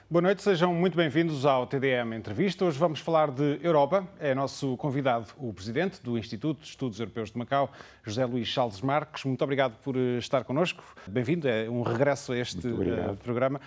Boa noite, sejam muito bem-vindos ao TDM Entrevista. Hoje vamos falar de Europa. É nosso convidado o Presidente do Instituto de Estudos Europeus de Macau, José Luís Salles Marques. Muito obrigado por estar connosco. Bem-vindo, é um regresso a este programa.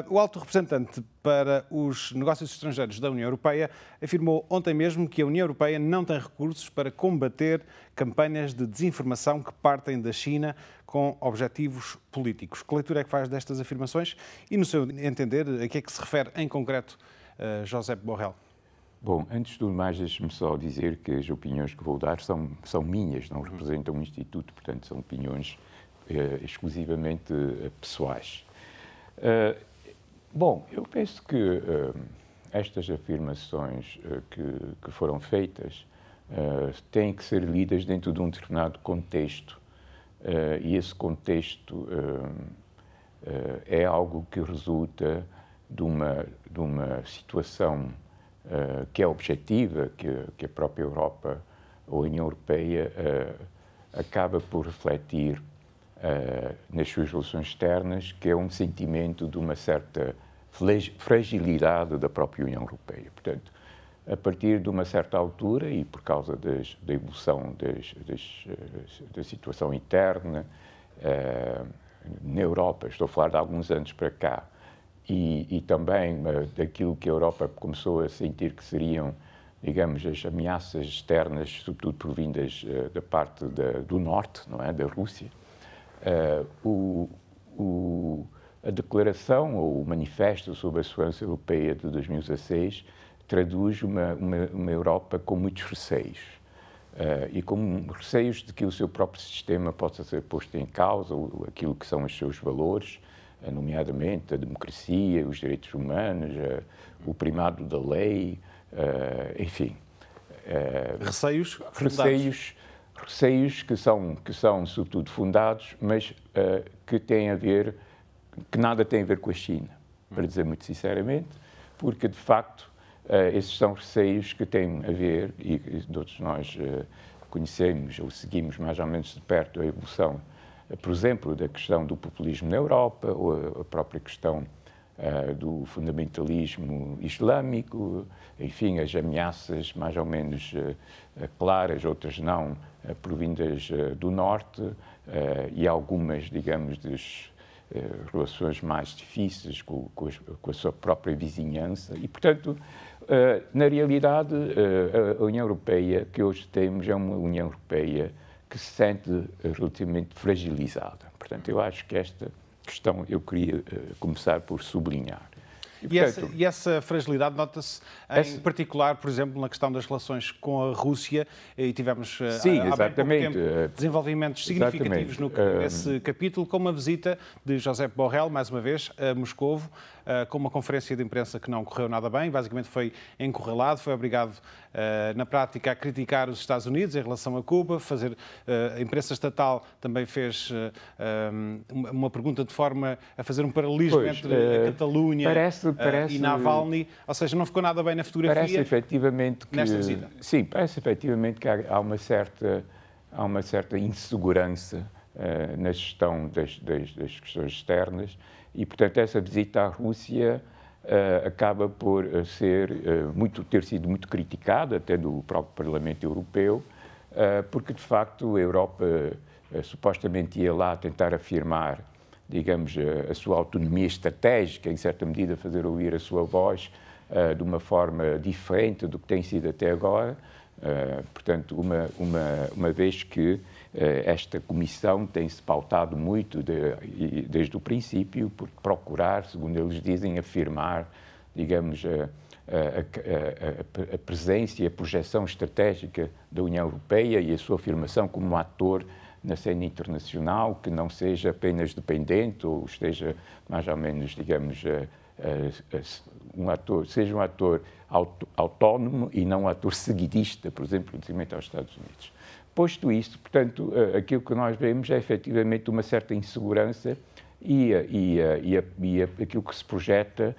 O Alto Representante para os Negócios Estrangeiros da União Europeia afirmou ontem mesmo que a União Europeia não tem recursos para combater campanhas de desinformação que partem da China com objetivos políticos. Que leitura é que faz destas afirmações e, no seu entender, a que é que se refere em concreto José Borrell? Bom, antes de tudo mais, deixe-me só dizer que as opiniões que vou dar são minhas, não representam o Instituto, portanto são opiniões exclusivamente pessoais. Bom, eu penso que estas afirmações que foram feitas têm que ser lidas dentro de um determinado contexto. E esse contexto é algo que resulta de uma situação que é objetiva, que a própria Europa ou a União Europeia acaba por refletir nas suas relações externas, que é um sentimento de uma certa fragilidade da própria União Europeia. Portanto, a partir de uma certa altura e por causa da evolução da situação interna na Europa, estou a falar de alguns anos para cá, e também daquilo que a Europa começou a sentir que seriam, digamos, as ameaças externas, sobretudo provindas da parte do norte, não é, da Rússia, a declaração ou o manifesto sobre a segurança europeia de 2016 traduz uma Europa com muitos receios e com receios de que o seu próprio sistema possa ser posto em causa, ou aquilo que são os seus valores, nomeadamente a democracia, os direitos humanos, o primado da lei, enfim. Receios que são sobretudo fundados, mas que nada têm a ver com a China, para dizer muito sinceramente, porque de facto esses são receios que têm a ver, e todos nós conhecemos ou seguimos mais ou menos de perto a evolução, por exemplo, da questão do populismo na Europa, ou a própria questão do fundamentalismo islâmico, enfim, as ameaças mais ou menos claras, outras não, provindas do norte, e algumas, digamos, das relações mais difíceis com a sua própria vizinhança. E, portanto, na realidade, a União Europeia que hoje temos é uma União Europeia que se sente relativamente fragilizada. Portanto, eu acho que esta questão eu queria começar por sublinhar. E essa fragilidade nota-se em particular, por exemplo, na questão das relações com a Rússia, e tivemos há bem pouco tempo desenvolvimentos significativos nesse capítulo, com uma visita de José Borrell, mais uma vez, a Moscovo, com uma conferência de imprensa que não correu nada bem, basicamente foi encurralado, foi obrigado, na prática, a criticar os Estados Unidos em relação a Cuba, a imprensa estatal também fez uma pergunta de forma a fazer um paralelismo entre a Catalunha e Navalny, ou seja, não ficou nada bem na fotografia. Parece efetivamente que, nesta visita. Sim, parece efetivamente que há uma certa insegurança na gestão das questões externas e, portanto, essa visita à Rússia acaba por ter sido muito criticada, até do próprio Parlamento Europeu, porque, de facto, a Europa supostamente ia lá tentar afirmar, digamos, a sua autonomia estratégica, em certa medida fazer ouvir a sua voz de uma forma diferente do que tem sido até agora. Portanto, uma vez que esta comissão tem-se pautado muito desde o princípio por procurar, segundo eles dizem, afirmar, digamos, a presença e a projeção estratégica da União Europeia e a sua afirmação como um ator na cena internacional, que não seja apenas dependente ou esteja mais ou menos, digamos, seja um ator autónomo e não um ator seguidista, por exemplo, relativamente aos Estados Unidos. Posto isto, portanto, aquilo que nós vemos é efetivamente uma certa insegurança e aquilo que se projeta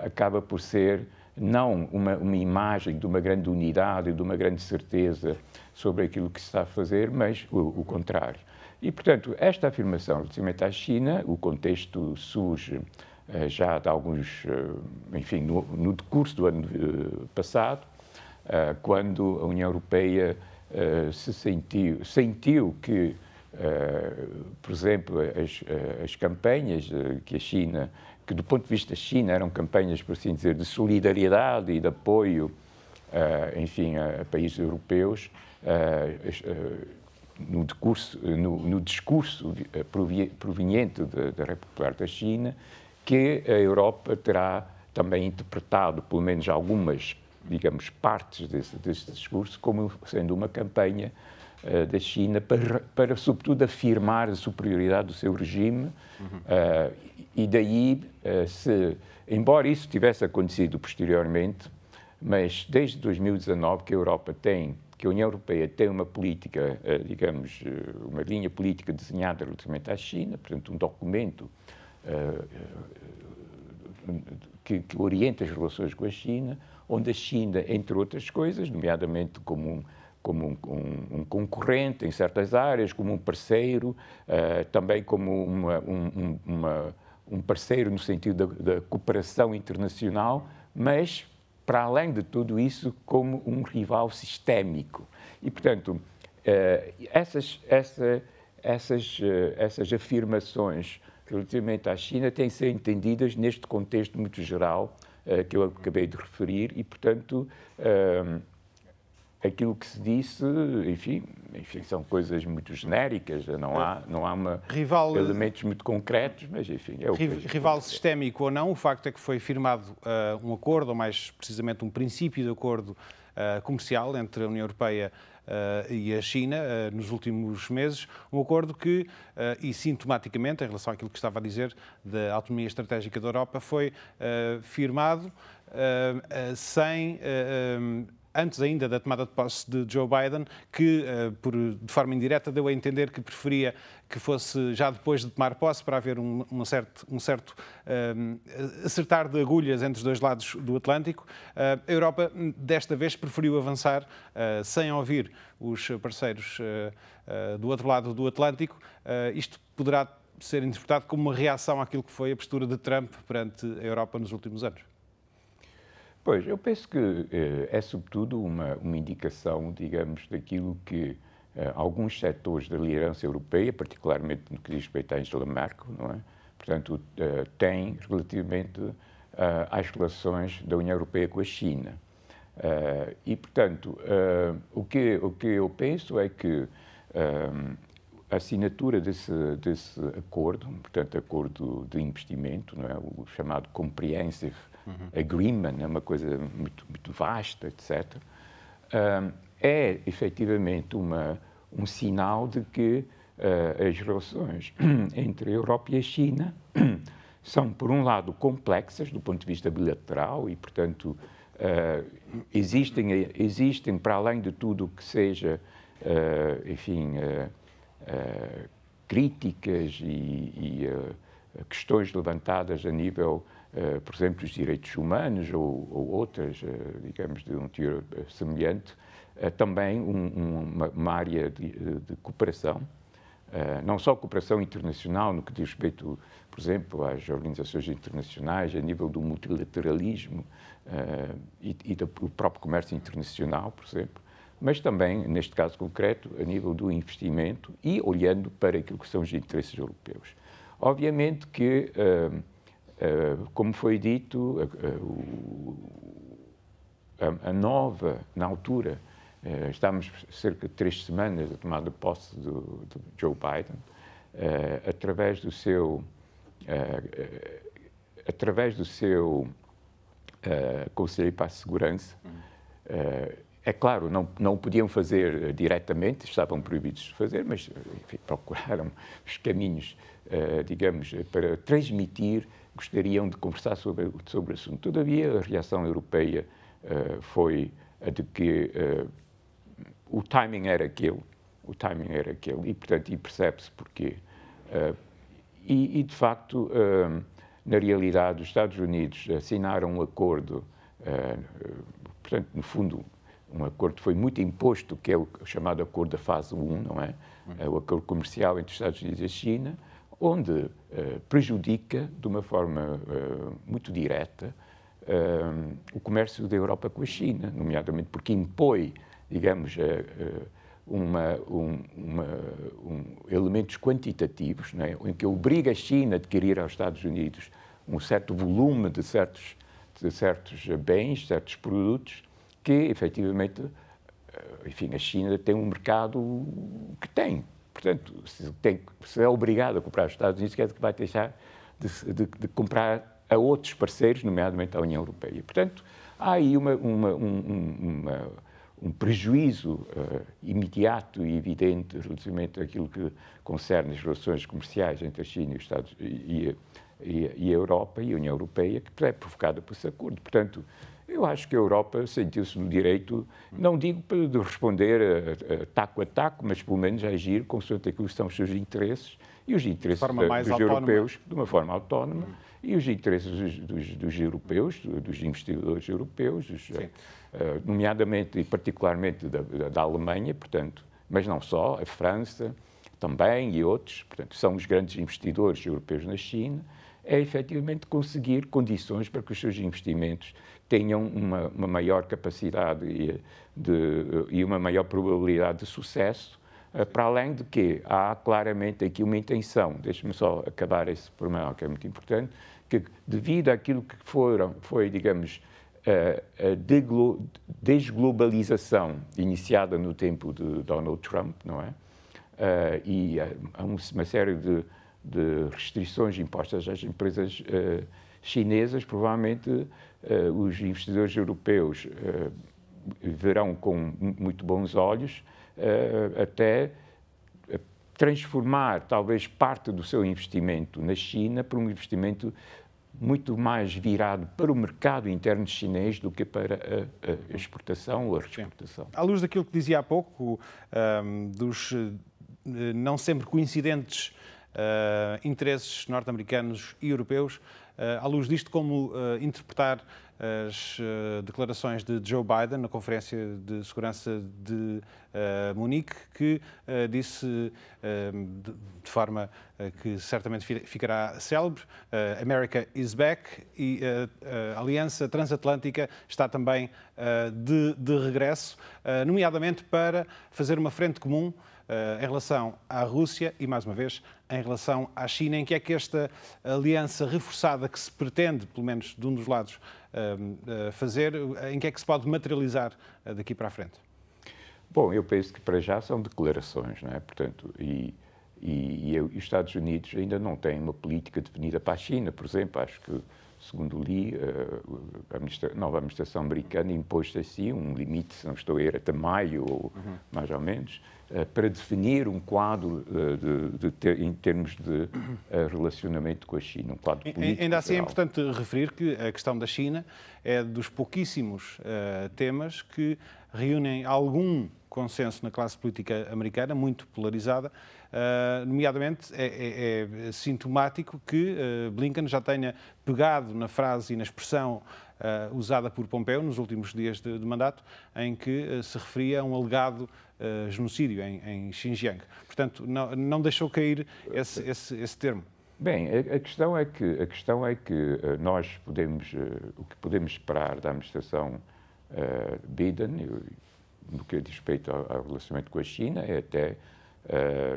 acaba por ser não uma imagem de uma grande unidade e de uma grande certeza sobre aquilo que se está a fazer, mas o contrário. E, portanto, esta afirmação relativamente à China, o contexto surge já de alguns, enfim, no decurso do ano passado, quando a União Europeia sentiu que, por exemplo, as campanhas que a China, que do ponto de vista da China eram campanhas, por assim dizer, de solidariedade e de apoio, enfim, a países europeus, no discurso proveniente da República Popular da China, que a Europa terá também interpretado, pelo menos algumas, digamos, partes desse discurso, como sendo uma campanha da China para, sobretudo, afirmar a superioridade do seu regime. E daí, embora isso tivesse acontecido posteriormente, mas desde 2019 que a União Europeia tem uma política, digamos, uma linha política desenhada relativamente à China, portanto, um documento que orienta as relações com a China, onde a China, entre outras coisas, nomeadamente como um concorrente em certas áreas, como um parceiro, também como um parceiro no sentido da cooperação internacional, mas, para além de tudo isso, como um rival sistémico. E, portanto, essas afirmações relativamente à China têm de ser entendidas neste contexto muito geral que eu acabei de referir e, portanto, aquilo que se disse, enfim, são coisas muito genéricas, não há elementos muito concretos, mas, enfim, é o que rival sistémico ou não, o facto é que foi firmado um acordo, ou mais precisamente um princípio de acordo comercial entre a União Europeia e a China nos últimos meses, um acordo que, e sintomaticamente, em relação àquilo que estava a dizer da autonomia estratégica da Europa, foi firmado antes ainda da tomada de posse de Joe Biden, que, de forma indireta, deu a entender que preferia que fosse já depois de tomar posse, para haver um certo acertar de agulhas entre os dois lados do Atlântico. A Europa, desta vez, preferiu avançar sem ouvir os parceiros do outro lado do Atlântico. Isto poderá ser interpretado como uma reação àquilo que foi a postura de Trump perante a Europa nos últimos anos. Pois, eu penso que é sobretudo uma indicação, digamos, daquilo que alguns setores da liderança europeia, particularmente no que diz respeito à Angela Merkel, não é? Portanto, têm relativamente às relações da União Europeia com a China. E, portanto, o que eu penso é que a assinatura desse acordo, portanto, acordo de investimento, não é? O chamado Comprehensive Agreement, é uma coisa muito, muito vasta, etc., é efetivamente um sinal de que as relações entre a Europa e a China são, por um lado, complexas do ponto de vista bilateral e, portanto, existem para além de tudo o que seja, enfim, críticas e questões levantadas a nível, por exemplo, dos direitos humanos ou outras, digamos, de um teor semelhante, também uma área de cooperação, não só cooperação internacional, no que diz respeito, por exemplo, às organizações internacionais, a nível do multilateralismo e do próprio comércio internacional, por exemplo, mas também, neste caso concreto, a nível do investimento e olhando para aquilo que são os interesses europeus. Obviamente que, como foi dito, na altura, estamos cerca de 3 semanas da tomada de posse de Joe Biden, através do seu Conselho para a Segurança. É claro, não o podiam fazer diretamente, estavam proibidos de fazer, mas enfim, procuraram os caminhos, digamos, para transmitir, gostariam de conversar sobre o assunto. Todavia, a reação europeia foi a de que o timing era aquele, e, portanto, percebe-se porquê. E, de facto, na realidade, os Estados Unidos assinaram um acordo, portanto, no fundo, um acordo que foi muito imposto, que é o chamado acordo da fase 1, não é? O acordo comercial entre os Estados Unidos e a China, onde prejudica de uma forma muito direta o comércio da Europa com a China, nomeadamente porque impõe, digamos, elementos quantitativos, não é? Em que obriga a China a adquirir aos Estados Unidos um certo volume de certos bens, certos produtos, que, efetivamente, enfim, a China tem um mercado que tem. Portanto, se é obrigado a comprar aos Estados Unidos, quer dizer que vai deixar de comprar a outros parceiros, nomeadamente à União Europeia. Portanto, há aí um prejuízo imediato e evidente relativamente àquilo que concerne as relações comerciais entre a China e a Europa e a União Europeia, que é provocada por esse acordo. Portanto, eu acho que a Europa sentiu-se no direito, não digo de responder taco a taco, mas pelo menos a agir consoante aquilo que são os seus interesses e os interesses dos europeus de uma forma autónoma e os interesses dos europeus, dos investidores europeus, nomeadamente e particularmente da Alemanha, portanto, mas não só, a França também e outros, portanto, são os grandes investidores europeus na China, é efetivamente conseguir condições para que os seus investimentos tenham uma maior capacidade e uma maior probabilidade de sucesso, para além de que há claramente aqui uma intenção, deixe-me só acabar esse pormenor que é muito importante, que devido àquilo que foi, digamos, a desglobalização iniciada no tempo de Donald Trump, não é? E há uma série de restrições impostas às empresas chinesas, provavelmente os investidores europeus verão com muito bons olhos até transformar talvez parte do seu investimento na China para um investimento muito mais virado para o mercado interno chinês do que para a exportação ou a reexportação. À luz daquilo que dizia há pouco, dos não sempre coincidentes interesses norte-americanos e europeus, à luz disto, como interpretar as declarações de Joe Biden na Conferência de Segurança de Munique, que disse de forma que certamente ficará célebre, America is back, e a Aliança Transatlântica está também de regresso, nomeadamente para fazer uma frente comum em relação à Rússia e, mais uma vez, em relação à China. Em que é que esta aliança reforçada que se pretende, pelo menos de um dos lados, fazer, em que é que se pode materializar daqui para a frente? Bom, eu penso que para já são declarações, não é? Portanto, e os Estados Unidos ainda não têm uma política definida para a China, por exemplo. Acho que, segundo li, a nova administração americana impôs assim um limite, se não estou a errar, até maio, ou mais ou menos, para definir um quadro em termos de relacionamento com a China, um quadro político. Ainda assim é importante referir que a questão da China é dos pouquíssimos temas que reúnem algum consenso na classe política americana, muito polarizada. Nomeadamente, é sintomático que Blinken já tenha pegado na frase e na expressão usada por Pompeo nos últimos dias de mandato, em que se referia a um alegado genocídio em Xinjiang. Portanto, não deixou cair esse termo. Bem, a questão é que nós o que podemos esperar da administração Biden, no que diz respeito ao relacionamento com a China, é até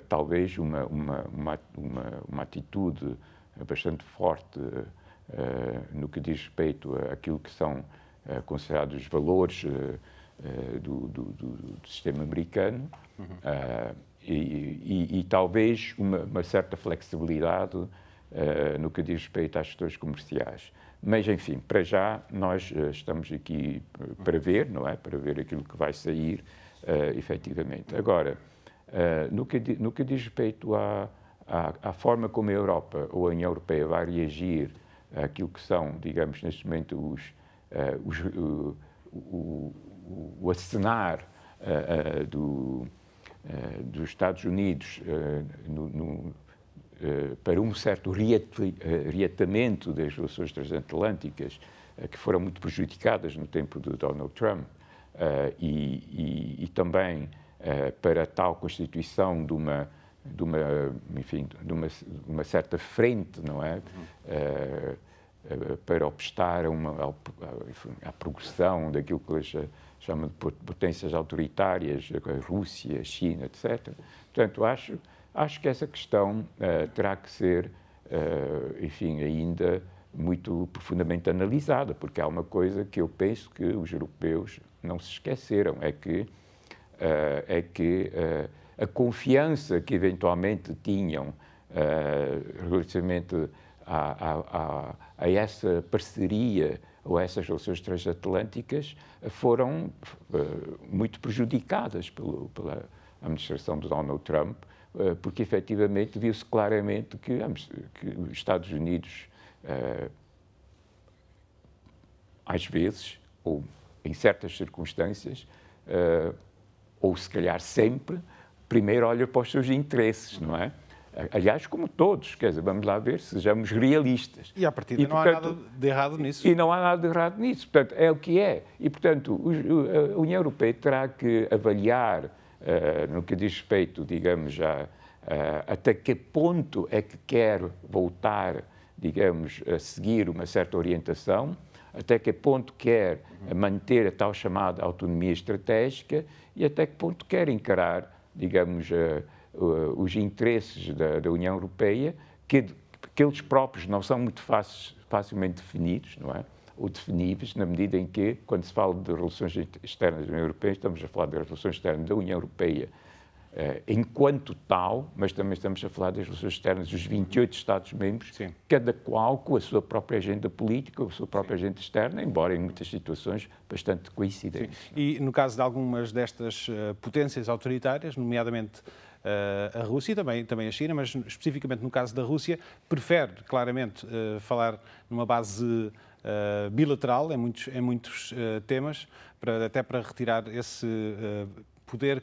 talvez uma atitude bastante forte no que diz respeito àquilo que são considerados os valores do sistema americano e talvez uma certa flexibilidade no que diz respeito às questões comerciais. Mas, enfim, para já nós estamos aqui para ver, não é? Para ver aquilo que vai sair efetivamente. Agora, no que diz respeito à forma como a Europa ou a União Europeia vai reagir àquilo que são, digamos, neste momento, o acenar dos Estados Unidos para um certo reatamento das relações transatlânticas que foram muito prejudicadas no tempo de Donald Trump e também para a tal constituição de enfim, de uma certa frente, não é? Para obstar à progressão daquilo que eles chamam de potências autoritárias, a Rússia, a China, etc. Portanto, acho que essa questão terá que ser, enfim, ainda muito profundamente analisada, porque há uma coisa que eu penso que os europeus não se esqueceram, é que a confiança que eventualmente tinham relativamente a essa parceria ou a essas relações transatlânticas foram muito prejudicadas pela administração de Donald Trump, porque efetivamente viu-se claramente que os Estados Unidos, às vezes, ou em certas circunstâncias, ou se calhar sempre, primeiro olha para os seus interesses, não é? Aliás, como todos, quer dizer, vamos lá ver, sejamos realistas. E, à partida, não há nada de errado nisso. E não há nada de errado nisso. Portanto, é o que é. E, portanto, a União Europeia terá que avaliar, no que diz respeito, digamos, até que ponto é que quer voltar, digamos, a seguir uma certa orientação, até que ponto quer manter a tal chamada autonomia estratégica e até que ponto quer encarar, digamos, os interesses da União Europeia, que eles próprios não são muito facilmente definidos, não é? Ou definíveis, na medida em que, quando se fala de relações externas da União Europeia, estamos a falar das relações externas da União Europeia enquanto tal, mas também estamos a falar das relações externas dos 28 Estados-membros, cada qual com a sua própria agenda política, com a sua própria agenda externa, embora em muitas situações bastante coincidentes. E no caso de algumas destas potências autoritárias, nomeadamente a Rússia e também a China, mas especificamente no caso da Rússia, prefere claramente falar numa base bilateral em muitos temas, até para retirar esse poder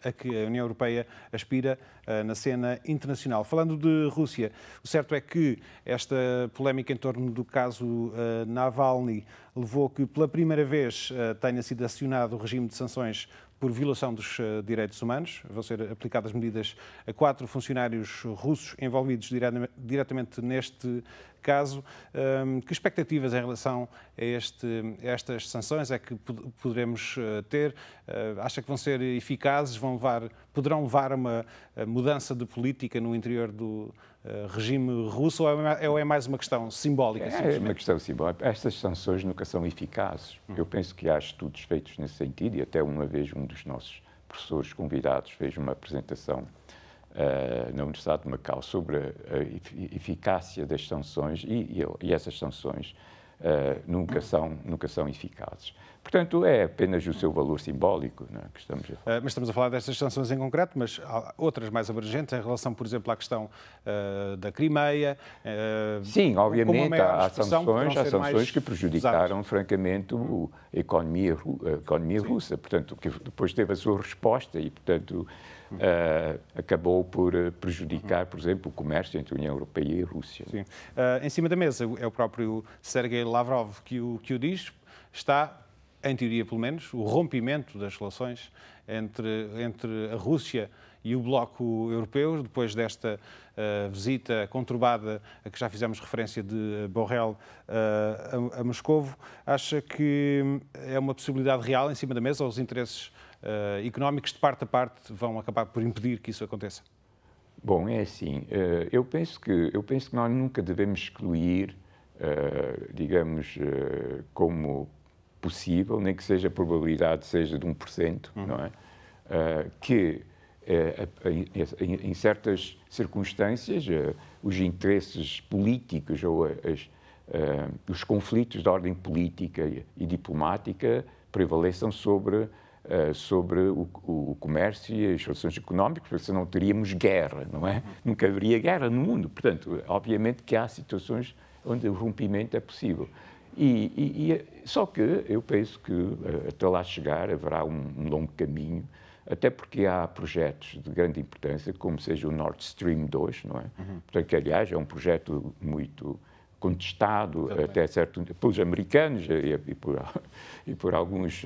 a que a União Europeia aspira na cena internacional. Falando de Rússia, o certo é que esta polémica em torno do caso Navalny levou que pela primeira vez tenha sido acionado o regime de sanções por violação dos direitos humanos. Vão ser aplicadas medidas a 4 funcionários russos envolvidos diretamente neste caso. Que expectativas em relação a estas sanções é que poderemos ter? Acha que vão ser eficazes? Poderão levar a uma mudança de política no interior do regime russo ou é mais uma questão simbólica? É uma questão simbólica. Estas sanções nunca são eficazes. Eu penso que há estudos feitos nesse sentido e até uma vez um dos nossos professores convidados fez uma apresentação na Universidade de Macau sobre a eficácia das sanções e essas sanções nunca são eficazes. Portanto, é apenas o seu valor simbólico, não é, que estamos a falar. Mas estamos a falar destas sanções em concreto, mas há outras mais abrangentes em relação, por exemplo, à questão da Crimeia. Sim, obviamente há sanções que prejudicaram, francamente, a economia russa. Portanto, que depois teve a sua resposta e, portanto, acabou por prejudicar, por exemplo, o comércio entre a União Europeia e a Rússia. Sim. Em cima da mesa, é o próprio Sergei Lavrov que o diz, está, em teoria pelo menos, o rompimento das relações entre a Rússia e o Bloco Europeu, depois desta visita conturbada a que já fizemos referência de Borrell a Moscovo. Acha que é uma possibilidade real em cima da mesa ou os interesses económicos de parte a parte vão acabar por impedir que isso aconteça? Bom, é assim, eu penso que nós nunca devemos excluir, digamos, como possível, nem que seja a probabilidade seja de 1%, não é? Que em certas circunstâncias os interesses políticos ou os conflitos de ordem política e diplomática prevaleçam sobre o comércio e as relações económicas, porque senão teríamos guerra, não é? Nunca haveria guerra no mundo. Portanto, obviamente que há situações onde o rompimento é possível. Só que eu penso que até lá chegar haverá um longo caminho, até porque há projetos de grande importância, como seja o Nord Stream 2, não é? Portanto, que, aliás, é um projeto muito contestado até certo pelos americanos e por alguns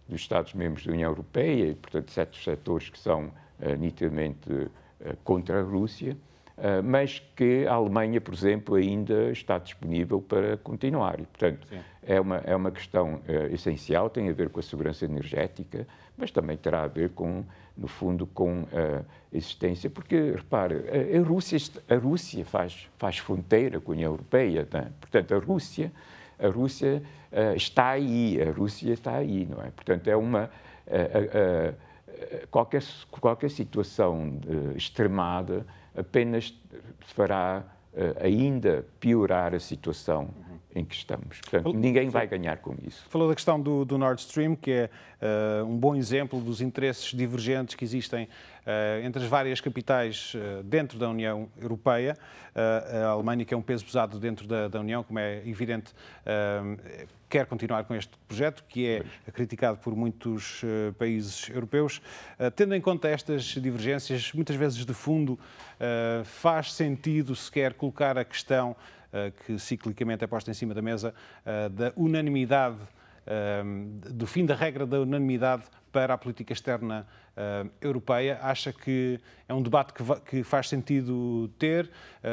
dos Estados-membros da União Europeia, e, portanto, certos setores que são nitidamente contra a Rússia, mas que a Alemanha, por exemplo, ainda está disponível para continuar. E, portanto, é uma questão essencial, tem a ver com a segurança energética, mas também terá a ver no fundo, com a existência, porque, repare, a Rússia faz fronteira com a União Europeia, não é? Portanto, a Rússia está aí, não é? Portanto, qualquer situação extremada apenas fará ainda piorar a situação em que estamos. Portanto, ninguém vai ganhar com isso. Falou da questão do Nord Stream, que é um bom exemplo dos interesses divergentes que existem entre as várias capitais dentro da União Europeia. A Alemanha, que é um peso pesado dentro da União, como é evidente, quer continuar com este projeto, que é criticado por muitos países europeus. Tendo em conta estas divergências, muitas vezes de fundo, faz sentido sequer colocar a questão que ciclicamente é posta em cima da mesa, da unanimidade, do fim da regra da unanimidade para a política externa europeia. Acha que é um debate que faz sentido ter?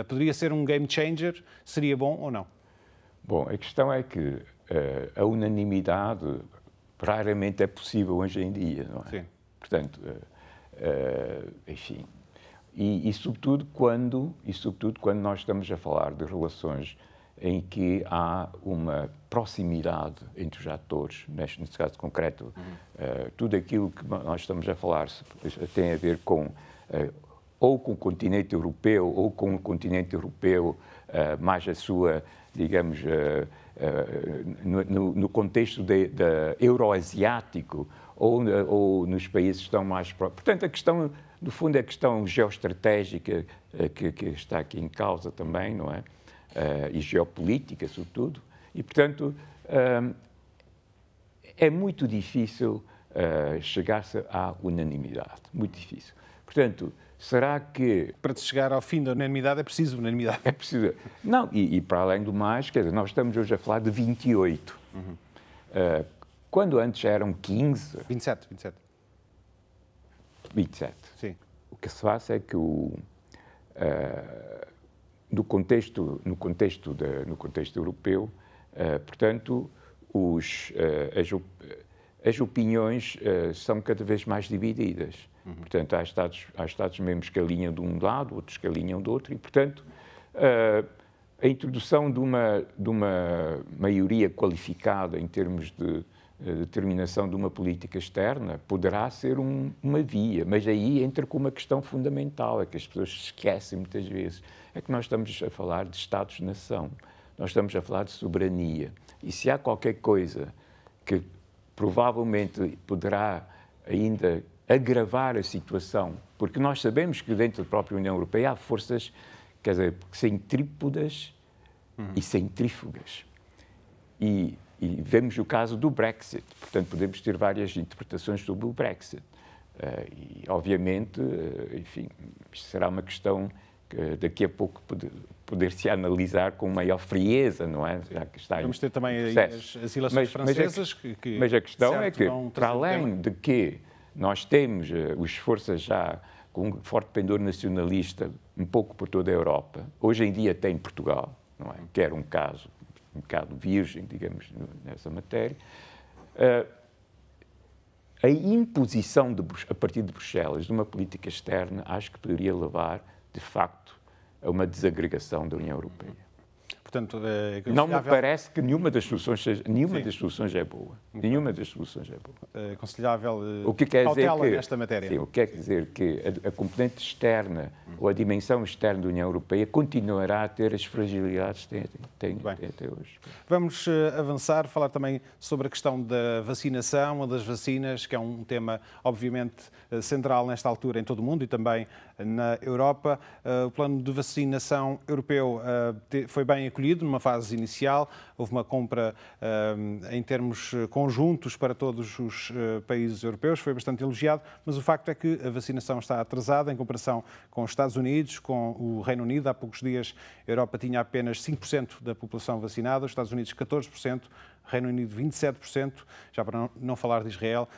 Poderia ser um game changer? Seria bom ou não? Bom, a questão é que a unanimidade raramente é possível hoje em dia, não é? Sim. Portanto, enfim... E sobretudo quando nós estamos a falar de relações em que há uma proximidade entre os atores, neste caso concreto, tudo aquilo que nós estamos a falar tem a ver ou com o continente europeu, ou com o continente europeu mais a sua, digamos, no contexto euroasiático, ou nos países que estão mais próximos. Portanto, a questão... No fundo, é a questão geoestratégica que está aqui em causa também, não é? E geopolítica, sobretudo. E, portanto, é muito difícil chegar-se à unanimidade. Muito difícil. Portanto, será que... Para se chegar ao fim da unanimidade é preciso unanimidade. É preciso... Não, e para além do mais, quer dizer, nós estamos hoje a falar de 28. Quando antes eram 15... 27. 27. Sim. O que se faz é que no contexto europeu, portanto, as opiniões são cada vez mais divididas. Portanto, há Estados-membros que alinham de um lado, outros que alinham do outro, e, portanto, a introdução de uma maioria qualificada em termos de determinação de uma política externa poderá ser uma via, mas aí entra com uma questão fundamental, é que as pessoas esquecem muitas vezes, é que nós estamos a falar de Estados-nação, nós estamos a falar de soberania, e se há qualquer coisa que provavelmente poderá ainda agravar a situação, porque nós sabemos que dentro da própria União Europeia há forças, quer dizer, centrípodas e centrífugas, e vemos o caso do Brexit. Portanto, podemos ter várias interpretações sobre o Brexit. E, obviamente, enfim, isto será uma questão que daqui a pouco poder-se analisar com maior frieza, não é? Já que está Vamos ter também aí as eleições francesas. Mas a questão é que, para além de que nós temos os forças já com um forte pendor nacionalista um pouco por toda a Europa, hoje em dia até em Portugal, não é? Que era um caso um bocado virgem, digamos, nessa matéria, a imposição a partir de Bruxelas de uma política externa acho que poderia levar, de facto, a uma desagregação da União Europeia. Portanto, não me parece que nenhuma das soluções é boa. Nenhuma das soluções é boa. É aconselhável cautela nesta matéria. Sim, o que quer dizer que a componente externa ou a dimensão externa da União Europeia continuará a ter as fragilidades que tem até hoje. Vamos avançar, falar também sobre a questão da vacinação ou das vacinas, que é um tema, obviamente, central nesta altura em todo o mundo e também na Europa. O plano de vacinação europeu foi bem acolhido numa fase inicial, houve uma compra em termos conjuntos para todos os países europeus, foi bastante elogiado, mas o facto é que a vacinação está atrasada em comparação com os Estados Unidos, com o Reino Unido. Há poucos dias a Europa tinha apenas 5% da população vacinada, os Estados Unidos 14%, Reino Unido 27%, já para não falar de Israel,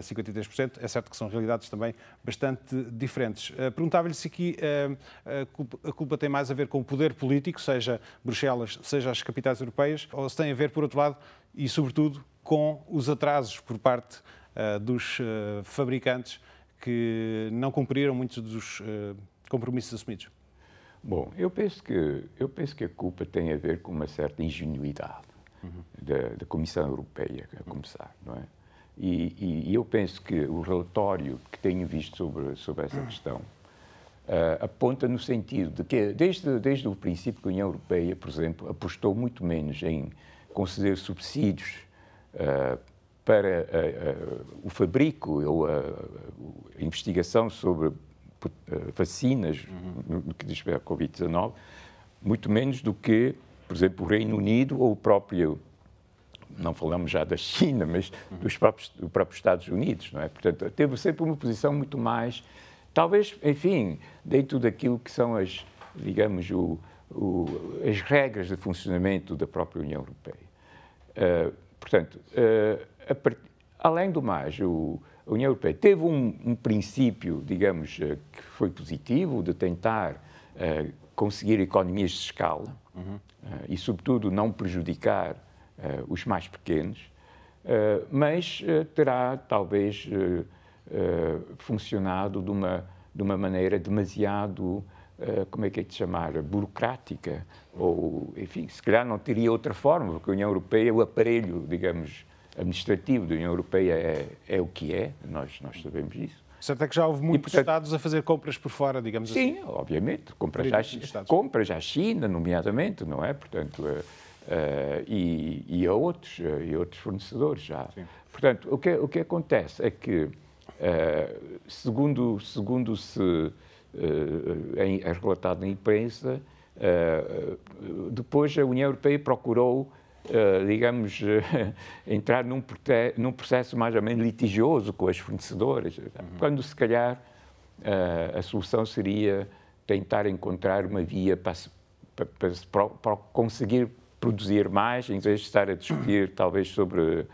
53%. É certo que são realidades também bastante diferentes. Perguntava-lhe se aqui a culpa tem mais a ver com o poder político, seja Bruxelas, seja as capitais europeias, ou se tem a ver, por outro lado, e sobretudo, com os atrasos por parte dos fabricantes que não cumpriram muitos dos compromissos assumidos. Bom, eu penso que a culpa tem a ver com uma certa ingenuidade da Comissão Europeia, a começar, não é? E eu penso que o relatório que tenho visto sobre essa questão aponta no sentido de que, desde o princípio, que a União Europeia, por exemplo, apostou muito menos em conceder subsídios para o fabrico ou a investigação sobre vacinas, no que diz respeito à Covid-19, muito menos do que, por exemplo, o Reino Unido ou o próprio, não falamos já da China, mas dos próprios Estados Unidos, não é? Portanto, teve sempre uma posição muito mais, talvez, enfim, dentro daquilo que são as, digamos, as regras de funcionamento da própria União Europeia. Portanto, além do mais, a União Europeia teve um princípio, digamos, que foi positivo, de tentar conseguir economias de escala e, sobretudo, não prejudicar os mais pequenos, mas terá, talvez, funcionado de uma maneira demasiado, como é que é de chamar, burocrática, ou, enfim, se calhar não teria outra forma, porque a União Europeia, o aparelho, digamos, administrativo da União Europeia é o que é, nós sabemos isso. Certo é que já houve muitos Estados a fazer compras por fora, digamos assim. Sim, obviamente, compras à China, nomeadamente, não é? Portanto, e a outros fornecedores já. Sim. Portanto, o que acontece é que, segundo se é relatado na imprensa, depois a União Europeia procurou, digamos, entrar num processo mais ou menos litigioso com as fornecedoras, quando se calhar a solução seria tentar encontrar uma via para conseguir produzir mais, em vez de estar a discutir talvez sobre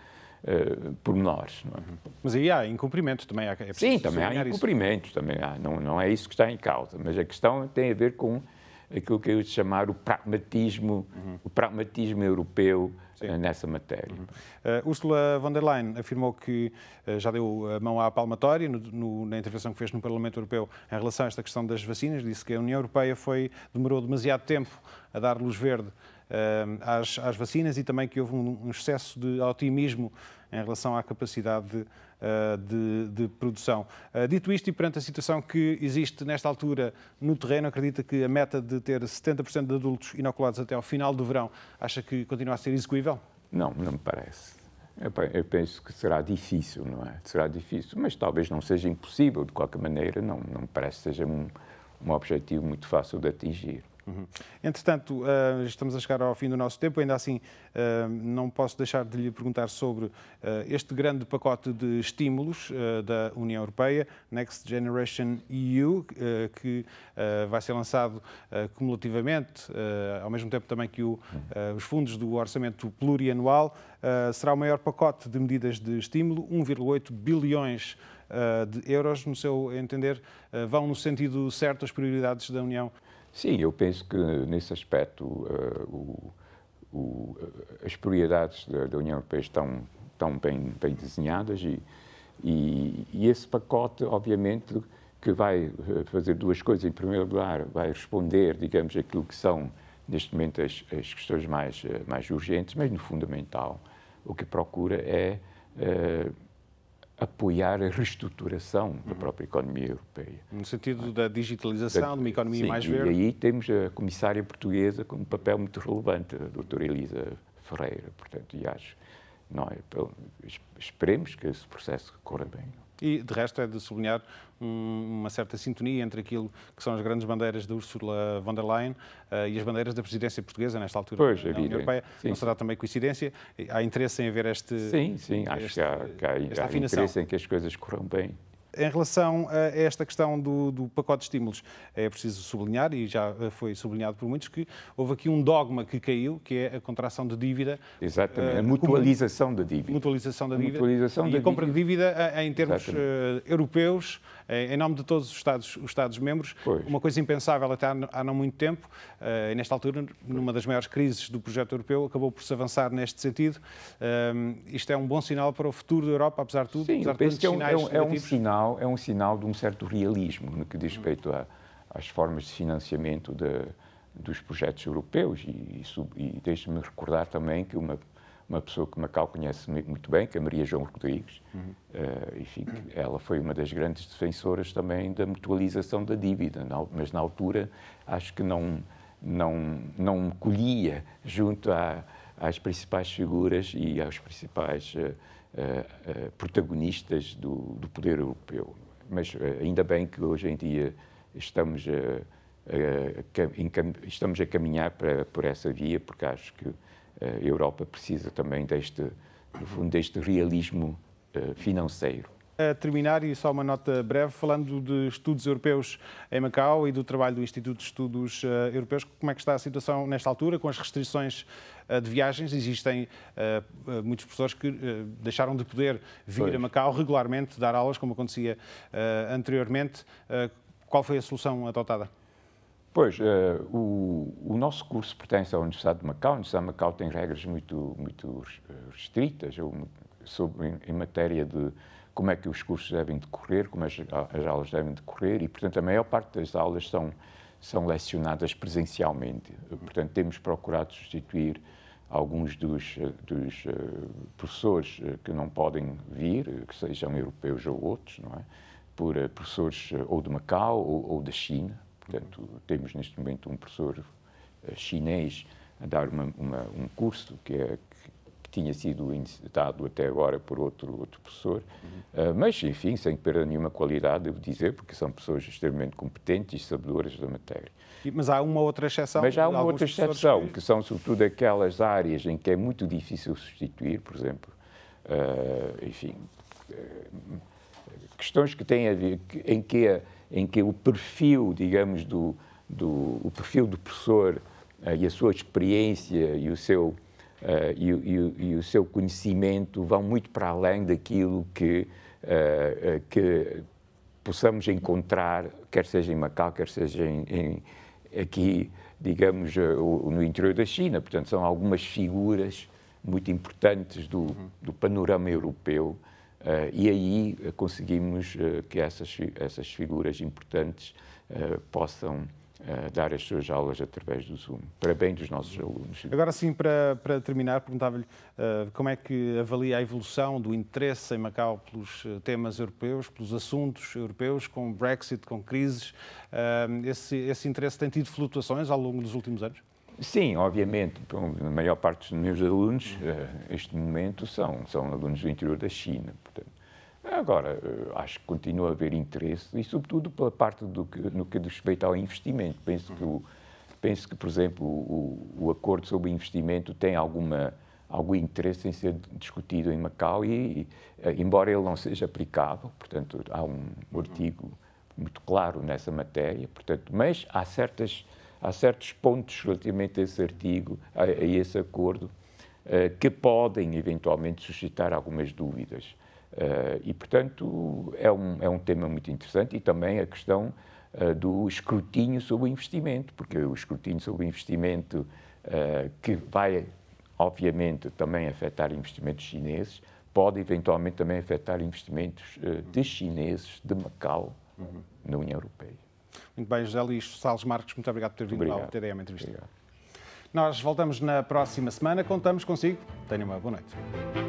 pormenores. Não é? Mas aí há incumprimentos também. Sim, também há incumprimentos, também há. Não é isso que está em causa, mas a questão tem a ver com aquilo que eu ia chamar o pragmatismo europeu nessa matéria. Ursula von der Leyen afirmou que já deu a mão à palmatória na intervenção que fez no Parlamento Europeu em relação a esta questão das vacinas. Disse que a União Europeia demorou demasiado tempo a dar luz verde às vacinas e também que houve um excesso de otimismo em relação à capacidade de produção. Dito isto, e perante a situação que existe nesta altura no terreno, acredita que a meta de ter 70% de adultos inoculados até ao final do verão, acha que continua a ser execuível? Não me parece. Eu penso que será difícil, não é? Será difícil, mas talvez não seja impossível, de qualquer maneira, não me parece que seja um objetivo muito fácil de atingir. Entretanto, estamos a chegar ao fim do nosso tempo, ainda assim não posso deixar de lhe perguntar sobre este grande pacote de estímulos da União Europeia, Next Generation EU, que vai ser lançado cumulativamente, ao mesmo tempo também que os fundos do orçamento plurianual. Será o maior pacote de medidas de estímulo, 1,8 bilhões de euros, no seu entender, vão no sentido certo as prioridades da União? Sim, eu penso que nesse aspecto as prioridades da União Europeia estão bem desenhadas e esse pacote, obviamente, que vai fazer duas coisas. Em primeiro lugar, vai responder, digamos, aquilo que são, neste momento, as questões mais urgentes, mas no fundamental, o que procura é apoiar a reestruturação da própria economia europeia. No sentido da digitalização, de uma economia mais verde. E aí temos a comissária portuguesa com um papel muito relevante, a doutora Elisa Ferreira. Portanto, e acho, esperemos que esse processo corra bem. E, de resto, é de sublinhar uma certa sintonia entre aquilo que são as grandes bandeiras da Ursula von der Leyen e as bandeiras da presidência portuguesa, nesta altura, da União Europeia. Sim, não será também coincidência? Há interesse em haver Sim, acho que há interesse em que as coisas corram bem. Em relação a esta questão do pacote de estímulos, é preciso sublinhar, e já foi sublinhado por muitos, que houve aqui um dogma que caiu, que é a contração de dívida. Exatamente, a mutualização da dívida. Mutualização da dívida. E a compra de dívida em termos europeus, em nome de todos os Estados-membros. Uma coisa impensável até há não muito tempo. E nesta altura, numa das maiores crises do projeto europeu, acabou por se avançar neste sentido. Isto é um bom sinal para o futuro da Europa, apesar de tudo. Sim, apesar eu penso que é um sinal de um certo realismo no que diz respeito às formas de financiamento dos projetos europeus. E deixe-me recordar também que uma pessoa que Macau conhece muito bem, que é a Maria João Rodrigues, enfim, ela foi uma das grandes defensoras também da mutualização da dívida, mas na altura acho que não colhia junto às principais figuras e aos principais protagonistas do poder europeu. Mas ainda bem que hoje em dia estamos a caminhar por essa via, porque acho que a Europa precisa também no fundo, deste realismo financeiro. A terminar, e só uma nota breve, falando de estudos europeus em Macau e do trabalho do Instituto de Estudos Europeus, como é que está a situação nesta altura, com as restrições de viagens? Existem muitos professores que deixaram de poder vir a Macau regularmente, dar aulas, como acontecia anteriormente. Qual foi a solução adotada? Pois, o nosso curso pertence à Universidade de Macau. A Universidade de Macau tem regras muito restritas em matéria de como é que os cursos devem decorrer, como as aulas devem decorrer, e, portanto, a maior parte das aulas são lecionadas presencialmente. Portanto, temos procurado substituir alguns dos professores que não podem vir, que sejam europeus ou outros, não é? Por professores ou de Macau ou da China. Portanto, temos neste momento um professor chinês a dar um curso que tinha sido dado até agora por outro professor, mas, enfim, sem perda nenhuma qualidade, devo dizer, porque são pessoas extremamente competentes e sabedoras da matéria. Mas há uma outra exceção? Mas há uma outra exceção, que são sobretudo aquelas áreas em que é muito difícil substituir, por exemplo, enfim, questões que têm a ver, em que o perfil, digamos, o perfil do professor e a sua experiência e o seu conhecimento vão muito para além daquilo que possamos encontrar, quer seja em Macau, quer seja aqui, digamos, no interior da China. Portanto, são algumas figuras muito importantes do panorama europeu. E aí conseguimos que essas figuras importantes possam dar as suas aulas através do Zoom, para bem dos nossos alunos. Agora sim, para terminar, perguntava-lhe como é que avalia a evolução do interesse em Macau pelos temas europeus, pelos assuntos europeus, com Brexit, com crises. Esse interesse tem tido flutuações ao longo dos últimos anos? Sim, obviamente. A maior parte dos meus alunos, neste momento, são alunos do interior da China. Portanto, agora, acho que continua a haver interesse, e sobretudo pela parte no que diz respeito ao investimento. Penso que, por exemplo, o acordo sobre investimento tem algum interesse em ser discutido em Macau, e embora ele não seja aplicável, portanto, há um artigo muito claro nessa matéria, portanto, mas há certos pontos relativamente a esse artigo, a esse acordo, que podem eventualmente suscitar algumas dúvidas. E, portanto, é um tema muito interessante, e também a questão do escrutínio sobre o investimento, porque o escrutínio sobre o investimento, que vai, obviamente, também afetar investimentos chineses, pode eventualmente também afetar investimentos de chineses de Macau na União Europeia. Muito bem, José Luís Salles Marques, muito obrigado por ter vindo ao TDM Entrevista. Obrigado. Nós voltamos na próxima semana, contamos consigo. Tenha uma boa noite.